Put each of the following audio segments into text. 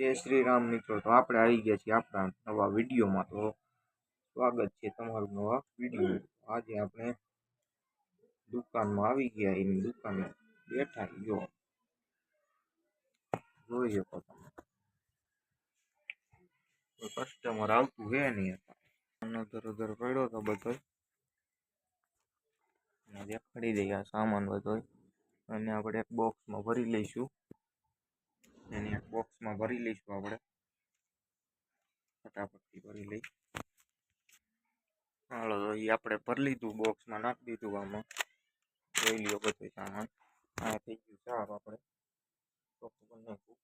जय श्री राम मित्रों। तो આપણે આવી ગયા છીએ આપણા નવા વિડીયોમાં। તો સ્વાગત છે તમારું નવા વિડીયો। આજે આપણે દુકાનમાં આવી ગયા, એની દુકાને બેઠા જો જોઈ શકો તમે કોઈ કસ્ટમર આવતું હે નહીં હતા, ઉધર ઉધર પડ્યો તો બધો દેખાડી દઈએ આ સામાન બધો, અને આપણે એક બોક્સમાં ભરી લઈશું। એને એક બોક્સમાં ભરી લઈશું આપણે, ફટાફટથી ભરી લઈ। હાલો તો એ આપણે ભરી લીધું, બોક્સમાં નાખી દીધું। આમાં જોઈ લ્યો બધું સામાન આ થઈ ગયું સાફ। આપણે ચોખ્ખું કરી નાખ્યું।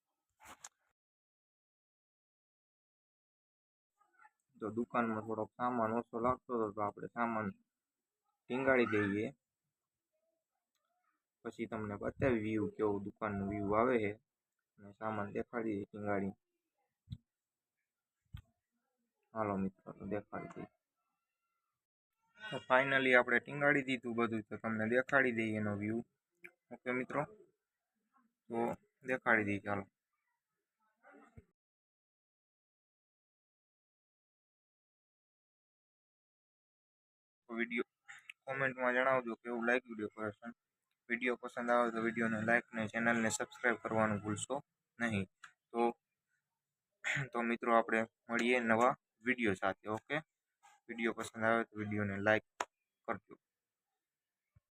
જો દુકાનમાં થોડોક સામાન ઓછો લાગતો હતો તો આપણે સામાન ટીંગાડી દઈએ, પછી તમને બતાવી વ્યૂ કેવું દુકાનનું વ્યૂ આવે છે, અને સામાન દેખાડી દઈએ ટીંગાડી। હાલો મિત્રો તો દેખાડી દઈએ। તો ફાઇનલી આપણે ટીંગાડી દીધું બધું, તો તમને દેખાડી દઈએ એનો વ્યૂ। ઓકે મિત્રો, તો દેખાડી દઈએ ચાલો। વિડીયો કોમેન્ટમાં જણાવજો કેવું લાગ્યું ડેકોરેશન। વિડીયો પસંદ આવે તો વિડીયોને લાઈક ને ચેનલને સબસ્ક્રાઈબ કરવાનું ભૂલશો નહીં। તો મિત્રો આપણે મળીએ નવા વિડીયો સાથે। ઓકે, વિડીયો પસંદ આવે તો વિડીયોને લાઈક કરજો।